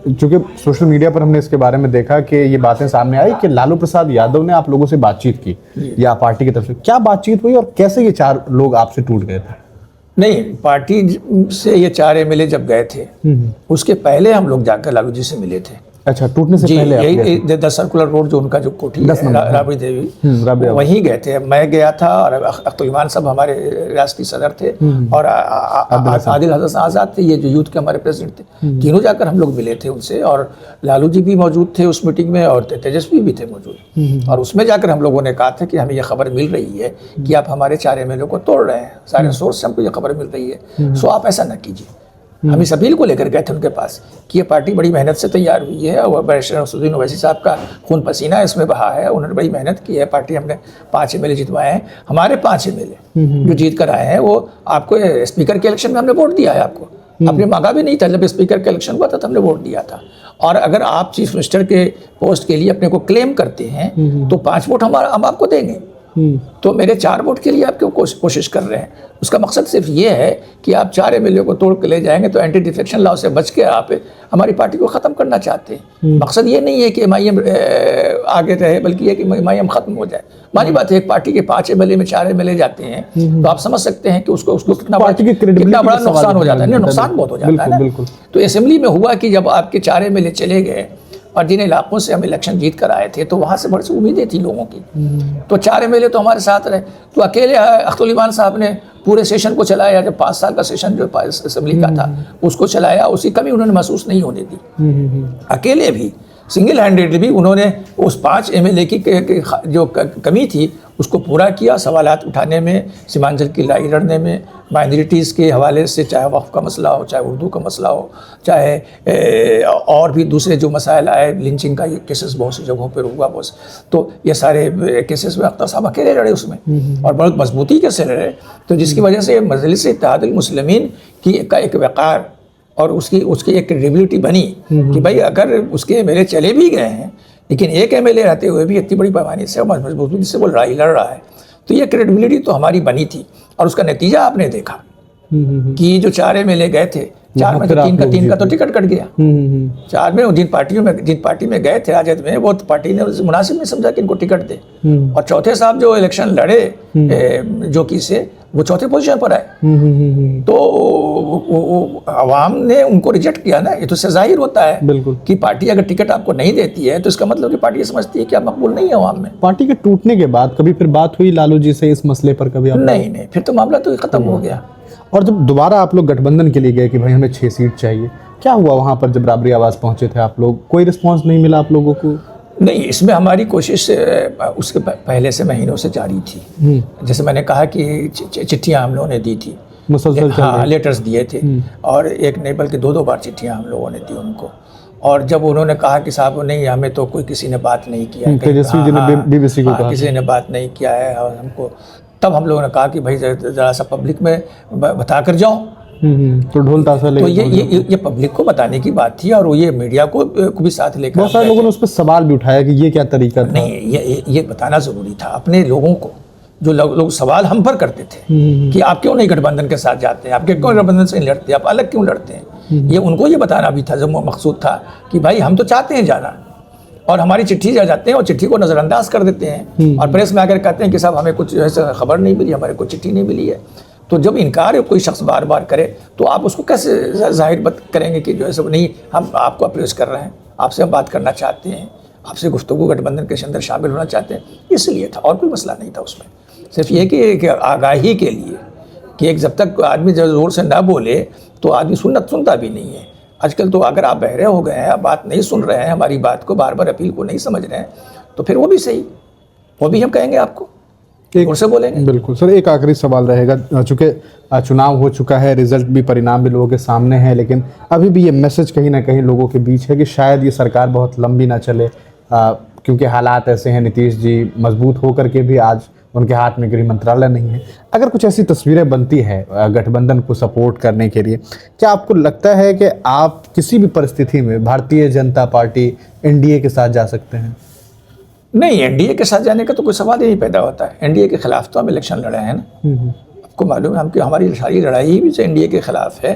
चूंकि social media पर हमने इसके बारे में देखा कि ये बातें सामने आई कि लालू प्रसाद यादव ने आप लोगों से बातचीत की या पार्टी की तरफ से, क्या बातचीत हुई और कैसे ये 4 लोग आपसे टूट गए थे? नहीं, पार्टी से ये 4 एमएलए जब गए थे उसके पहले हम लोग जाकर लालू जी से मिले थे। अच्छा, टूटने से जी, पहले यही 10 सर्कुलर रोड जो उनका जो कोठी है राबड़ी देवी, वहीं गए थे। मैं गया था और अख्तर ईमान साहब हमारे राष्ट्रीय सदर थे और आदिल हसन आज़ाद थे, ये जो यूथ के हमारे प्रेसिडेंट थे। तीनों जाकर हम लोग मिले थे उनसे और लालू जी भी मौजूद थे उस मीटिंग में और तेजस्वी भी थे मौजूद। और उसमें जाकर हम लोगों ने कहा था कि हमें यह खबर मिल रही है कि आप हमारे 4 एमएलए को तोड़ रहे हैं, सारे सोर्स से हमको यह खबर मिल रही है, सो आप ऐसा न कीजिए। हम इस अपील को लेकर गए थे उनके पास कि ये पार्टी बड़ी मेहनत से तैयार हुई है और बैरिस्टर नसरुद्दीन ओवैसी साहब का खून पसीना इसमें बहा है, उन्होंने बड़ी मेहनत की है। पार्टी हमने 5 एमएलए जितवाए हैं, हमारे 5 एमएलए जो जीत कर आए हैं वो आपको स्पीकर के इलेक्शन में हमने वोट दिया है। आपको आपने मांगा भी नहीं था, जब स्पीकर का इलेक्शन हुआ था तो हमने वोट दिया था। और अगर आप चीफ मिनिस्टर के पोस्ट के लिए अपने को क्लेम करते हैं तो 5 वोट हम आपको देंगे। तो मेरे 4 वोट के लिए आप क्यों कोशिश कर रहे हैं? उसका मकसद सिर्फ ये है कि आप 4 एमएलए को तोड़ के ले जाएंगे तो एंटी डिफेक्शन लॉ से बच के आप हमारी पार्टी को ख़त्म करना चाहते हैं। मकसद ये नहीं है कि एमआईएम आगे रहे, बल्कि ये कि एमआईएम ख़त्म हो जाए। मानी बात है, एक पार्टी के 5 एमएलए में 4 एमएलए जाते हैं तो आप समझ सकते हैं कि उसको कितना बड़ा नुकसान हो जाता है। नुकसान बहुत हो जाता है ना। तो असेंबली में हुआ कि जब आपके 4 एमएलए चले गए और जिन इलाकों से हम इलेक्शन जीत कर आए थे तो वहाँ से बड़ी सी उम्मीदें थी लोगों की, तो 4 एमएलए तो हमारे साथ रहे। तो अकेले अख्तर ईमान साहब ने पूरे सेशन को चलाया, जब 5 साल का सेशन जो असेंबली का था उसको चलाया, उसकी कमी उन्होंने महसूस नहीं होने दी। अकेले भी सिंगल हैंडेड भी उन्होंने उस 5 एमएलए की जो कमी थी उसको पूरा किया। सवालात उठाने में, सीमांचल की लड़ाई लड़ने में, माइनॉरिटीज़ के हवाले से, चाहे वक्फ का मसला हो, चाहे उर्दू का मसला हो, चाहे और भी दूसरे जो मसाइल आए, लिंचिंग का केसेस बहुत सी जगहों पर हुआ बहुत, तो ये सारे केसेस में अख्तर साहब अकेले लड़े उसमें और बहुत मजबूती के से लड़े। तो जिसकी वजह से मजलिस इत्तेहादुल मुस्लिमीन की एक वक़ार और उसकी एक क्रेडिबिलिटी बनी कि भाई अगर उसके एमएलए चले भी गए हैं लेकिन एक एमएलए रहते हुए भी इतनी बड़ी पैमाने से मजबूती से वो लड़ाई लड़ रहा है, तो ये क्रेडिबिलिटी तो हमारी बनी थी। और उसका नतीजा आपने देखा कि जो 4 एमएलए गए थे, 4 में 3 का तो टिकट कट गया। 4 में जिन पार्टी में गए थे राजद में, वो पार्टी ने मुनासिब नहीं समझा कि इनको टिकट दे। और चौथे साहब जो इलेक्शन लड़े जो कि से वो चौथे पोजीशन पर आए, तो आवाम ने उनको रिजेक्ट किया ना। ये तो इससे जाहिर होता है कि पार्टी अगर टिकट आपको नहीं देती है तो इसका मतलब कि पार्टी समझती है कि आप मकबूल नहीं है आवाम में। पार्टी के टूटने के बाद कभी फिर बात हुई लालू जी से इस मसले पर? कभी नहीं, फिर तो मामला तो खत्म हो गया। और जब दोबारा आप लोग गठबंधन के लिए गए कि भाई हमें 6 सीट चाहिए, क्या हुआ वहाँ पर जब राबरी आवाज़ पहुँचे थे आप लोग? कोई रिस्पॉन्स नहीं मिला आप लोगों को? नहीं, इसमें हमारी कोशिश उसके पहले से महीनों से जारी थी। जैसे मैंने कहा कि चिट्ठियाँ हम लोगों ने दी थी, मुसलसल हाँ, लेटर्स दिए थे और एक नहीं बल्कि 2 बार चिट्ठियाँ हम लोगों ने दी उनको। और जब उन्होंने कहा कि साहब नहीं, हमें तो कोई किसी ने बात नहीं किया है, तेजस्वी जी ने बीबीसी को कहा किसी ने बात नहीं किया है और हमको, तब हम लोगों ने कहा कि भाई ज़रा सा पब्लिक में बता कर जाओ। तो ढोल ताशा तो ये पब्लिक को बताने की बात थी और ये मीडिया को भी साथ लेकर बहुत सारे लोगों ने उस पर सवाल भी उठाया कि ये क्या तरीका था। नहीं, ये बताना ज़रूरी था अपने लोगों को। जो लोग सवाल हम पर करते थे कि आप क्यों नहीं गठबंधन के साथ जाते हैं, आप क्यों गठबंधन से नहीं लड़ते, आप अलग क्यों लड़ते हैं, ये उनको ये बताना भी था। जो मकसूद था कि भाई हम तो चाहते हैं जाना और हमारी चिट्ठी जा जाते हैं और चिट्ठी को नज़रअंदाज कर देते हैं और प्रेस में आकर कहते हैं कि साहब हमें कुछ ऐसा खबर नहीं मिली, हमारे को चिट्ठी नहीं मिली है। तो जब इनकार कोई शख्स बार बार करे तो आप उसको कैसे जाहिर करेंगे कि जो है सब नहीं, हम आपको अप्रोच कर रहे हैं, आपसे हम बात करना चाहते हैं, आपसे गुफ्तगू गठबंधन के अंदर शामिल होना चाहते हैं। इसलिए था, और कोई मसला नहीं था उसमें। सिर्फ ये कि आगाही के लिए कि एक जब तक आदमी ज़ोर से ना बोले तो आदमी सुनता भी नहीं है। आजकल तो अगर आप बहरे हो गए हैं, आप बात नहीं सुन रहे हैं, हमारी बात को बार बार अपील को नहीं समझ रहे हैं, तो फिर वो भी सही, वो भी हम कहेंगे आपको और से बोलेंगे। बिल्कुल सर, एक आखिरी सवाल रहेगा। चूँकि चुनाव हो चुका है, रिजल्ट भी, परिणाम भी लोगों के सामने है, लेकिन अभी भी ये मैसेज कहीं ना कहीं लोगों के बीच है कि शायद ये सरकार बहुत लंबी ना चले, क्योंकि हालात ऐसे हैं। नीतीश जी मजबूत होकर के भी आज उनके हाथ में गृह मंत्रालय नहीं है। अगर कुछ ऐसी तस्वीरें बनती है गठबंधन को सपोर्ट करने के लिए, क्या आपको लगता है कि आप किसी भी परिस्थिति में भारतीय जनता पार्टी एनडीए के साथ जा सकते हैं? नहीं, एनडीए के साथ जाने का तो कोई सवाल ही नहीं पैदा होता है। एनडीए के खिलाफ तो हम इलेक्शन लड़े हैं ना, आपको मालूम है, हमारी सारी लड़ाई भी एनडीए के खिलाफ है।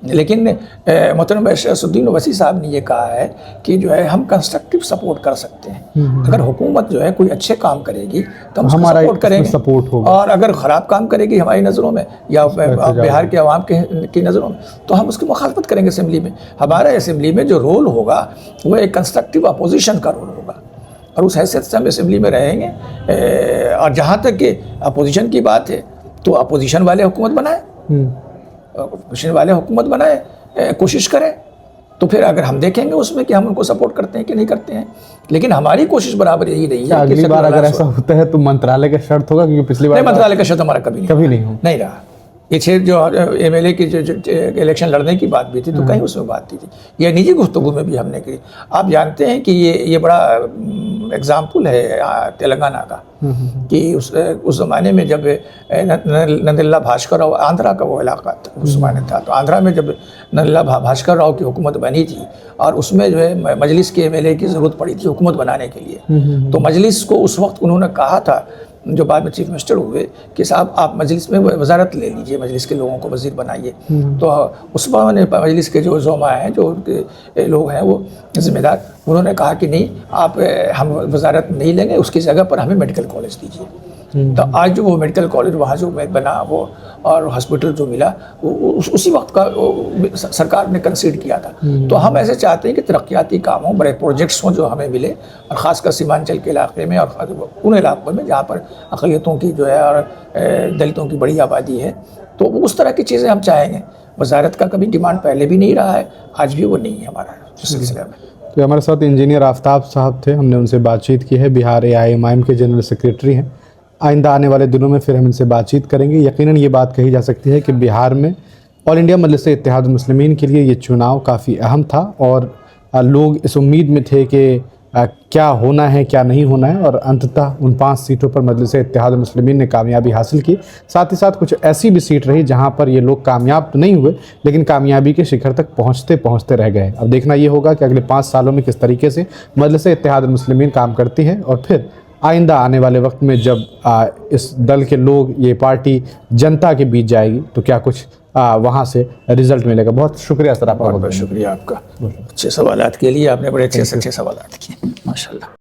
लेकिन मोहतरम शमसुद्दीन ओवैसी साहब ने ये कहा है कि जो है हम कंस्ट्रक्टिव सपोर्ट कर सकते हैं। अगर हुकूमत जो है कोई अच्छे काम करेगी तो हम हमारा सपोर्ट करेंगे, सपोर्ट होगा, और अगर ख़राब काम करेगी हमारी नज़रों में या बिहार के अवाम की नज़रों में तो हम उसकी मुखालफत करेंगे असेंबली में। हमारा असेंबली में जो रोल होगा वो एक कंस्ट्रक्टिव अपोजिशन का रोल होगा, और उस हैसियत से हम असेंबली में रहेंगे। और जहाँ तक कि अपोजिशन की बात है तो अपोजिशन वाले हुकूमत बनाए, अपोजिशन वाले हुकूमत बनाए, कोशिश करें, तो फिर अगर हम देखेंगे उसमें कि हम उनको सपोर्ट करते हैं कि नहीं करते हैं। लेकिन हमारी कोशिश बराबर यही रही है कि अगली बार अगर ऐसा होता है तो मंत्रालय का शर्त होगा, क्योंकि पिछली बार मंत्रालय का शर्त हमारा कभी नहीं रहा। पीछे जो एमएलए की जो इलेक्शन लड़ने की बात भी थी तो कहीं उसमें बात की थी, ये निजी गुफ्तगू में भी हमने की। आप जानते हैं कि ये बड़ा एग्जाम्पल है तेलंगाना का, कि उस ज़माने में जब नंदलाल भास्कर राव, आंध्रा का वो इलाका उस ज़माने था, तो आंध्रा में जब नंदलाल भास्कर राव की हुकूमत बनी थी और उसमें जो है मजलिस के एमएलए की ज़रूरत पड़ी थी हुकूमत बनाने के लिए, तो मजलिस को उस वक्त उन्होंने कहा था, जो बाद में चीफ मिनिस्टर हुए, कि साहब आप मजलिस में वजारत ले लीजिए, मजलिस के लोगों को वजीर बनाइए। तो उस ने मजलिस के जो जोमा हैं, जो उनके लोग हैं वो जिम्मेदार, उन्होंने कहा कि नहीं, आप हम वजारत नहीं लेंगे, उसकी जगह पर हमें मेडिकल कॉलेज दीजिए। तो आज जो वो मेडिकल कॉलेज वहाँ जो बना वो और हॉस्पिटल जो मिला वो उसी वक्त का सरकार ने कंसीड किया था। तो हम ऐसे चाहते हैं कि तरक्याती काम हों, बड़े प्रोजेक्ट्स हों जो हमें मिले, और ख़ासकर सीमांचल के इलाके में और उन इलाकों में जहाँ पर अक़लियतों की जो है और दलितों की बड़ी आबादी है, तो उस तरह की चीज़ें हम चाहेंगे। वजारत का कभी डिमांड पहले भी नहीं रहा है, आज भी वो नहीं है हमारा इस सिलसिले में। तो हमारे साथ इंजीनियर आफ्ताब साहब थे, हमने उनसे बातचीत की है, बिहार AIMIM के जनरल सेक्रेटरी हैं। आइंदा आने वाले दिनों में फिर हम इनसे बातचीत करेंगे। यकीनन ये बात कही जा सकती है कि बिहार में ऑल इंडिया मजलिस इत्तेहाद मुस्लिमीन के लिए ये चुनाव काफ़ी अहम था, और लोग इस उम्मीद में थे कि क्या होना है क्या नहीं होना है, और अंततः उन 5 सीटों पर मजलिस इत्तेहाद मुस्लिमीन ने कामयाबी हासिल की। साथ ही साथ कुछ ऐसी भी सीट रही जहां पर ये लोग कामयाब तो नहीं हुए, लेकिन कामयाबी के शिखर तक पहुंचते पहुंचते रह गए। अब देखना ये होगा कि अगले 5 सालों में किस तरीके से मजलिस इत्तेहाद मुस्लिमीन काम करती है, और फिर आइंदा आने वाले वक्त में जब इस दल के लोग, ये पार्टी जनता के बीच जाएगी तो क्या कुछ वहाँ से रिजल्ट मिलेगा। बहुत शुक्रिया सर आपका। बहुत शुक्रिया आपका, अच्छे सवालात के लिए, आपने बड़े अच्छे सवालात किए, माशाल्लाह।